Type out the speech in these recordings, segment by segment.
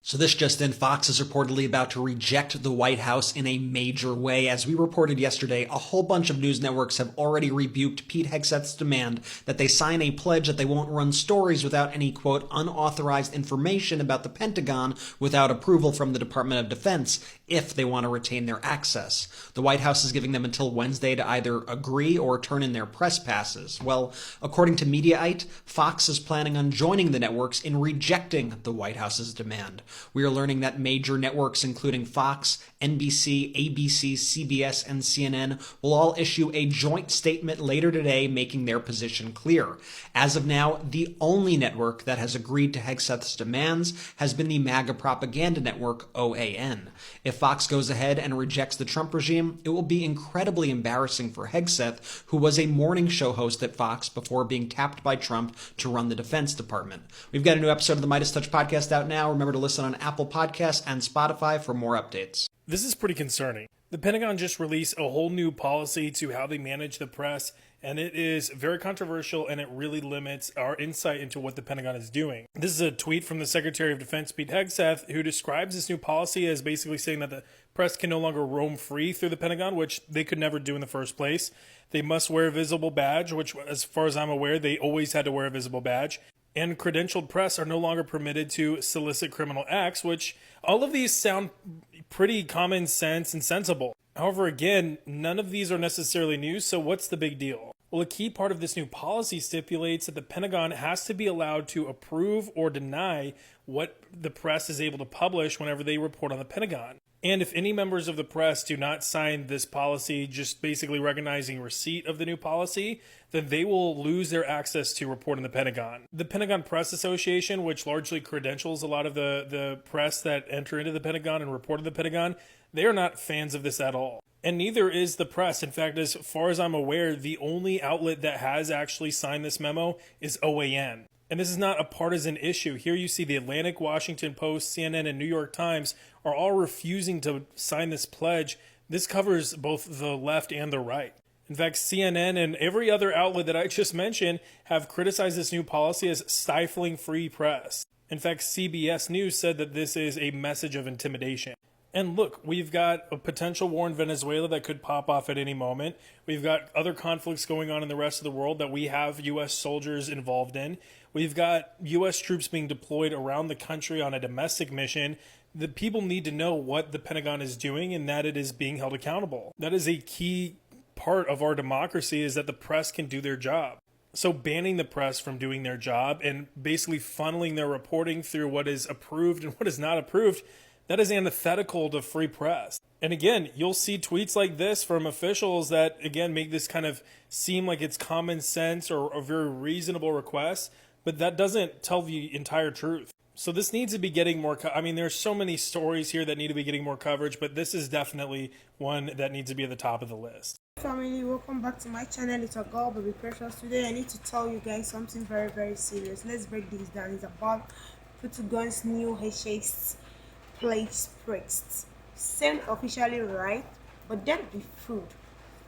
So this just in, Fox is reportedly about to reject the White House in a major way. As we reported yesterday, a whole bunch of news networks have already rebuked Pete Hegseth's demand that they sign a pledge that they won't run stories without any, quote, unauthorized information about the Pentagon without approval from the Department of Defense if they want to retain their access. The White House is giving them until Wednesday to either agree or turn in their press passes. Well, according to Mediaite, Fox is planning on joining the networks in rejecting the White House's demand. We are learning that major networks including Fox, NBC, ABC, CBS, and CNN will all issue a joint statement later today making their position clear. As of now, the only network that has agreed to Hegseth's demands has been the MAGA propaganda network OAN. If Fox goes ahead and rejects the Trump regime, it will be incredibly embarrassing for Hegseth, who was a morning show host at Fox before being tapped by Trump to run the Defense Department. We've got a new episode of the Midas Touch podcast out now. Remember to listen on Apple Podcasts and Spotify for more updates. This is pretty concerning. The Pentagon just released a whole new policy to how they manage the press, and it is very controversial, and it really limits our insight into what the Pentagon is doing. This is a tweet from the Secretary of Defense, Pete Hegseth, who describes this new policy as basically saying that the press can no longer roam free through the Pentagon, which they could never do in the first place. They must wear a visible badge, which, as far as I'm aware, they always had to wear a visible badge. And credentialed press are no longer permitted to solicit criminal acts, which all of these sound pretty common sense and sensible. However, again, none of these are necessarily new, so what's the big deal? Well, a key part of this new policy stipulates that the Pentagon has to be allowed to approve or deny what the press is able to publish whenever they report on the Pentagon. And if any members of the press do not sign this policy, just basically recognizing receipt of the new policy, then they will lose their access to report on the Pentagon. The Pentagon Press Association, which largely credentials a lot of the press that enter into the Pentagon and report on the Pentagon, they are not fans of this at all. And neither is the press. In fact, as far as I'm aware, the only outlet that has actually signed this memo is OAN. And this is not a partisan issue. Here you see the Atlantic, Washington Post, CNN, and New York Times are all refusing to sign this pledge. This covers both the left and the right. In fact, CNN and every other outlet that I just mentioned have criticized this new policy as stifling free press. In fact, CBS News said that this is a message of intimidation. And look, we've got a potential war in Venezuela that could pop off at any moment. We've got other conflicts going on in the rest of the world that we have U.S. soldiers involved in. We've got U.S. troops being deployed around the country on a domestic mission. The people need to know what the Pentagon is doing and that it is being held accountable. That is a key part of our democracy, is that the press can do their job. So banning the press from doing their job and basically funneling their reporting through what is approved and what is not approved, that is antithetical to free press. And again, you'll see tweets like this from officials that, again, make this kind of seem like it's common sense or a very reasonable request, but that doesn't tell the entire truth. So this needs to be getting more, there's so many stories here that need to be getting more coverage, but this is definitely one that needs to be at the top of the list. Family, welcome back to my channel. It's a girl, Baby Precious. Today I need to tell you guys something very, very serious. Let's break this down. It's about Pantagon's new HS place pressed. Seemed officially right, but don't be fooled.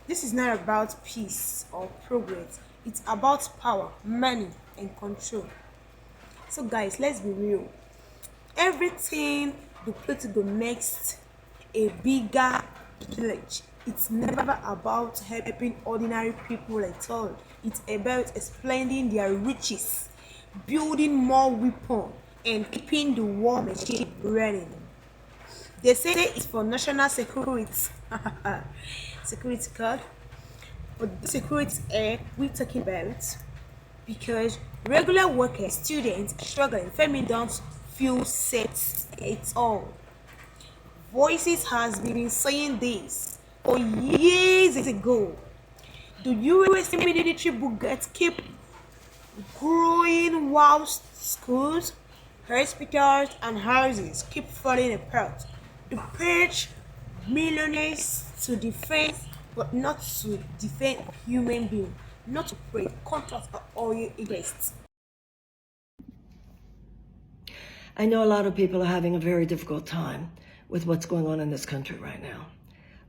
This is not about peace or progress. It's about power, money, and control. So guys, let's be real. Everything the Pantagon makes a bigger pledge. It's never about helping ordinary people at all. It's about expanding their riches, building more weapons, and keeping the war machine running. They say it's for national security. Security card. But the security we're talking about, because regular workers, students are struggling. Femi don't feel safe at all. Voices has been saying this for years ago. The US military budget keep growing while schools, hospitals, and houses keep falling apart. They purge millionaires to defend, but not to defend human beings, not to pray, contract or oil interests. I know a lot of people are having a very difficult time with what's going on in this country right now.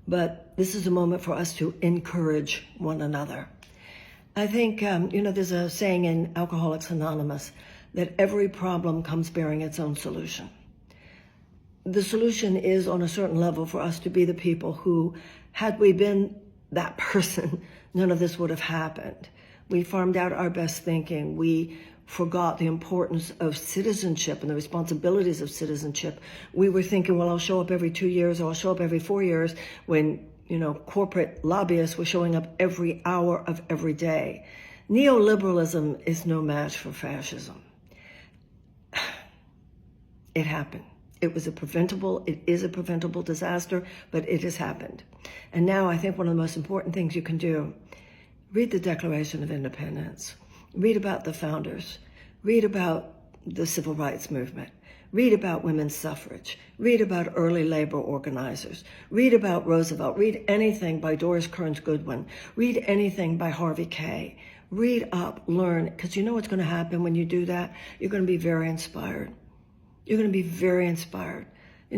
But this is a moment for us to encourage one another. I think, there's a saying in Alcoholics Anonymous that every problem comes bearing its own solution. the solution is on a certain level for us to be the people who, had we been that person, none of this would have happened. We farmed out our best thinking. We forgot the importance of citizenship and the responsibilities of citizenship. We were thinking, well, I'll show up every 2 years or I'll show up every 4 years, when, corporate lobbyists were showing up every hour of every day. Neoliberalism is no match for fascism. It happened. It is a preventable disaster, but it has happened. And now I think one of the most important things you can do, read the Declaration of Independence, read about the founders, read about the civil rights movement, read about women's suffrage, read about early labor organizers, read about Roosevelt, read anything by Doris Kearns Goodwin, read anything by Harvey Kay. Read up, learn, because you know what's going to happen when you do that? You're going to be very inspired. You're going to be very inspired.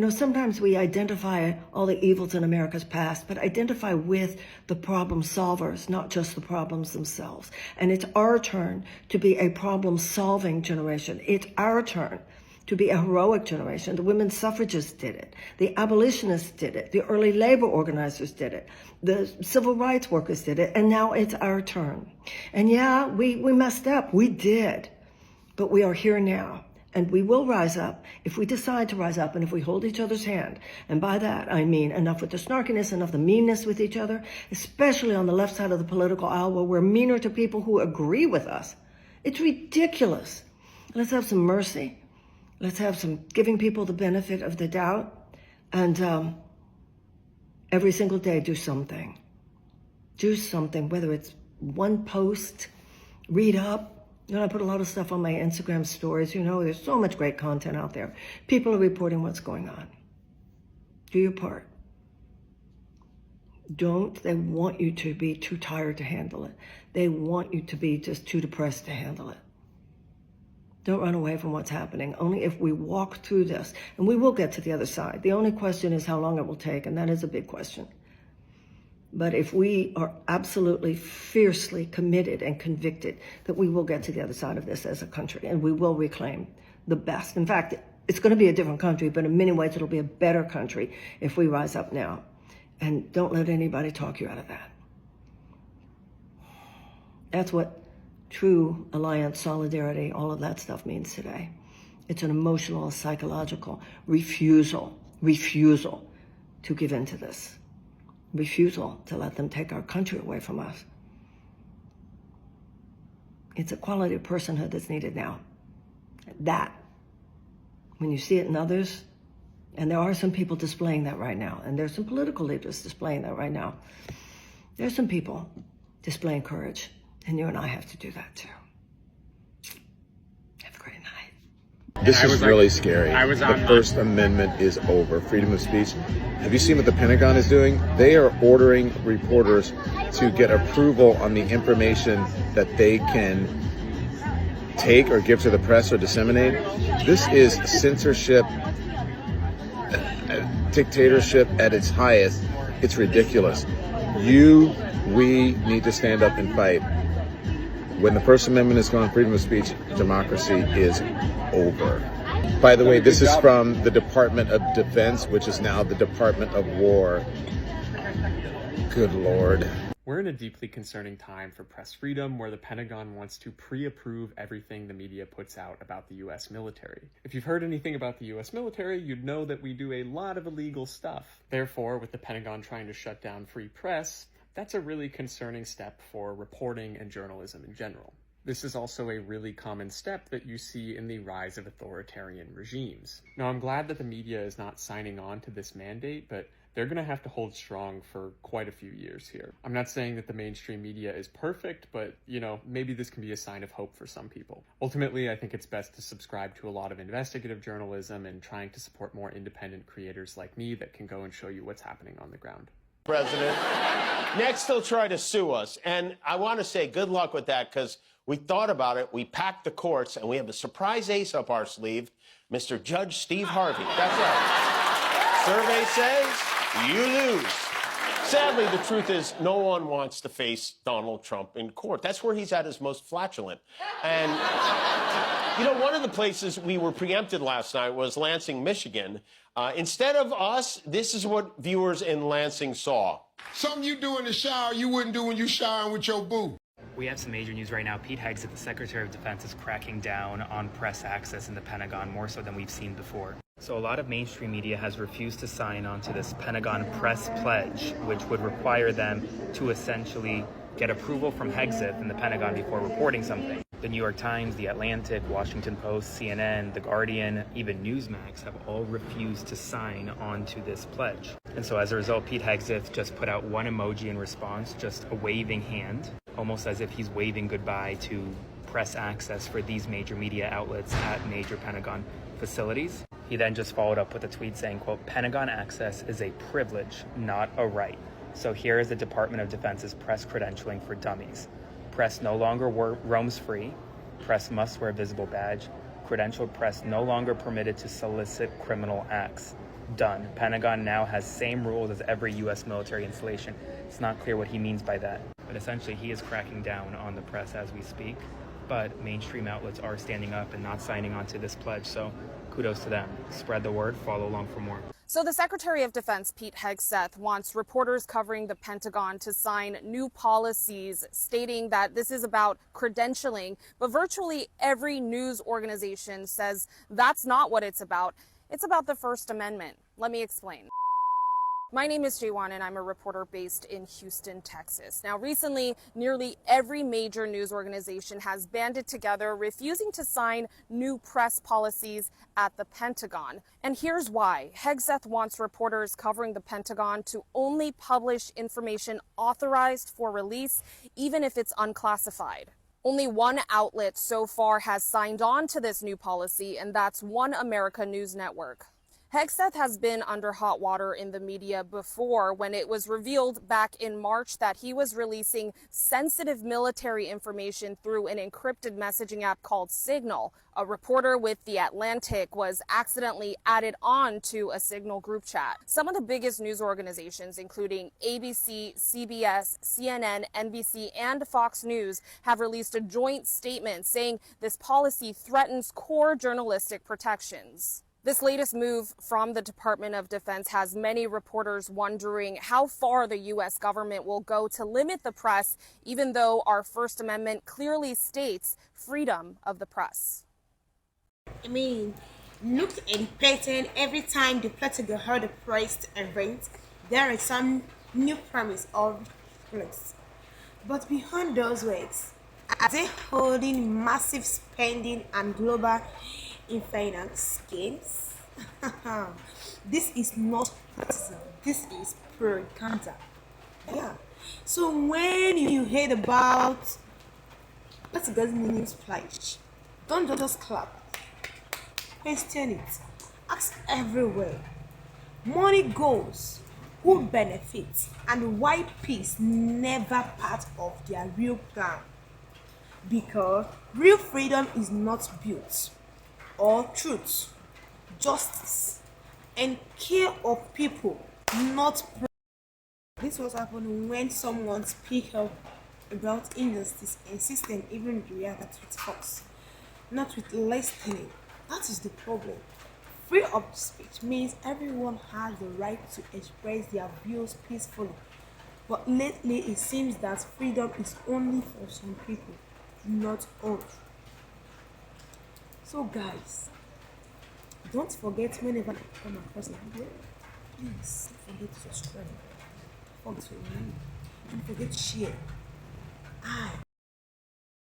Sometimes we identify all the evils in America's past, but identify with the problem solvers, not just the problems themselves. And it's our turn to be a problem-solving generation. It's our turn to be a heroic generation. The women's suffragists did it. The abolitionists did it. The early labor organizers did it. The civil rights workers did it. And now it's our turn. And yeah, we messed up. We did. But we are here now. And we will rise up if we decide to rise up and if we hold each other's hand. And by that, I mean enough with the snarkiness, enough the meanness with each other, especially on the left side of the political aisle where we're meaner to people who agree with us. It's ridiculous. Let's have some mercy. Let's have some giving people the benefit of the doubt. And every single day, do something. Do something, whether it's one post, read up. I put a lot of stuff on my Instagram stories. There's so much great content out there. People are reporting what's going on. Do your part. They want you to be too tired to handle it. They want you to be just too depressed to handle it. Don't run away from what's happening. Only if we walk through this, and we will get to the other side. The only question is how long it will take, and that is a big question. But if we are absolutely fiercely committed and convicted that we will get to the other side of this as a country, and we will reclaim the best. In fact, it's going to be a different country, but in many ways it'll be a better country if we rise up now. And don't let anybody talk you out of that. That's what true alliance, solidarity, all of that stuff means today. It's an emotional, psychological refusal to give in to this. Refusal to let them take our country away from us. It's a quality of personhood that's needed now. That, when you see it in others, and there are some people displaying that right now, and there's some political leaders displaying that right now. There's some people displaying courage, and you and I have to do that too. Have a great night. This is really scary. The First Amendment is over. Freedom of speech. Have you seen what the Pentagon is doing? They are ordering reporters to get approval on the information that they can take or give to the press or disseminate. This is censorship, dictatorship at its highest. It's ridiculous. We need to stand up and fight. When the First Amendment is gone, freedom of speech, democracy is over. By the way, this is from the Department of Defense, which is now the Department of War. Good Lord. We're in a deeply concerning time for press freedom where the Pentagon wants to pre-approve everything the media puts out about the U.S. military. If you've heard anything about the U.S. military, you'd know that we do a lot of illegal stuff. Therefore, with the Pentagon trying to shut down free press, that's a really concerning step for reporting and journalism in general. This is also a really common step that you see in the rise of authoritarian regimes. Now, I'm glad that the media is not signing on to this mandate, but they're going to have to hold strong for quite a few years here. I'm not saying that the mainstream media is perfect, but, maybe this can be a sign of hope for some people. Ultimately, I think it's best to subscribe to a lot of investigative journalism and trying to support more independent creators like me that can go and show you what's happening on the ground. President. Next, they'll try to sue us. And I want to say good luck with that because we thought about it, we packed the courts, and we have a surprise ace up our sleeve, Mr. Judge Steve Harvey. That's right. Survey says you lose. sadly, the truth is no one wants to face Donald Trump in court. That's where he's at his most flatulent. And, you know, one of the places we were preempted last night was Lansing, Michigan. Instead of us, this is what viewers in Lansing saw. Something you do in the shower you wouldn't do when you showering with your boo. We have some major news right now. Pete Hegseth, the Secretary of Defense, is cracking down on press access in the Pentagon more so than we've seen before. So a lot of mainstream media has refused to sign on to this Pentagon press pledge, which would require them to essentially get approval from Hegseth in the Pentagon before reporting something. The New York Times, The Atlantic, Washington Post, CNN, The Guardian, even Newsmax have all refused to sign on to this pledge. And so as a result, Pete Hegseth just put out one emoji in response, just a waving hand, almost as if he's waving goodbye to press access for these major media outlets at major Pentagon facilities. He then just followed up with a tweet saying, quote, "Pentagon access is a privilege, not a right. So here is the Department of Defense's press credentialing for dummies. Press no longer roams free. Press must wear a visible badge. Credentialed press no longer permitted to solicit criminal acts. Done. Pentagon now has same rules as every U.S. military installation." It's not clear what he means by that, but essentially he is cracking down on the press as we speak. But mainstream outlets are standing up and not signing on to this pledge, so kudos to them. Spread the word, follow along for more. So the Secretary of Defense, Pete Hegseth, wants reporters covering the Pentagon to sign new policies stating that this is about credentialing, but virtually every news organization says that's not what it's about. It's about the First Amendment. Let me explain. My name is Jaywan, and I'm a reporter based in Houston, Texas. Now, recently, nearly every major news organization has banded together, refusing to sign new press policies at the Pentagon. And here's why. Hegseth wants reporters covering the Pentagon to only publish information authorized for release, even if it's unclassified. Only one outlet so far has signed on to this new policy, and that's One America News Network. Hegseth has been under hot water in the media before when it was revealed back in March that he was releasing sensitive military information through an encrypted messaging app called Signal. A reporter with The Atlantic was accidentally added on to a Signal group chat. Some of the biggest news organizations, including ABC, CBS, CNN, NBC, and Fox News, have released a joint statement saying this policy threatens core journalistic protections. This latest move from the Department of Defense has many reporters wondering how far the U.S. government will go to limit the press, even though our First Amendment clearly states freedom of the press. I mean, look at the pattern. Every time the Pantagon held a press event, there is some new promise of place. But behind those words, are they holding massive spending and global in finance schemes? This is not partisan. This is propaganda. Yeah. So when you hear about what's the meaning's pledge, don't just clap. Question it. Ask everywhere. Money goes. Who benefits? And why peace never part of their real plan? Because real freedom is not built or truth, justice, and care of people, not this was happening when someone speaks up about injustice and system even react with force, not with listening. That is the problem. Free of speech means everyone has the right to express their views peacefully, but lately it seems that freedom is only for some people, not all. So guys, don't forget whenever you come across a video, please don't forget to subscribe, don't forget to like, don't forget to share.